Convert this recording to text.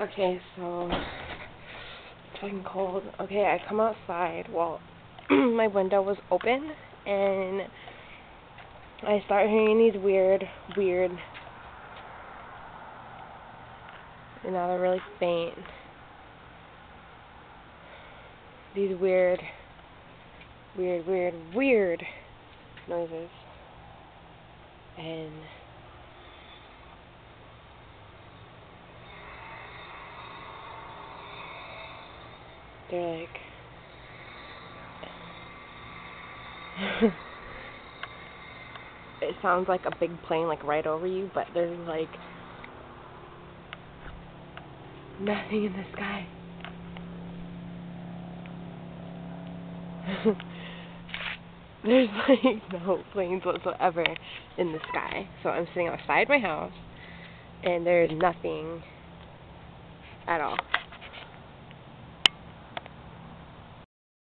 Okay, so it's fucking cold. Okay, I come outside. Well, my window was open, and I start hearing these weird, and now they're really faint. These weird noises. And they're like it sounds like a big plane like right over you, but there's like nothing in the sky. There's like no planes whatsoever in the sky. So I'm sitting outside my house and there's nothing at all.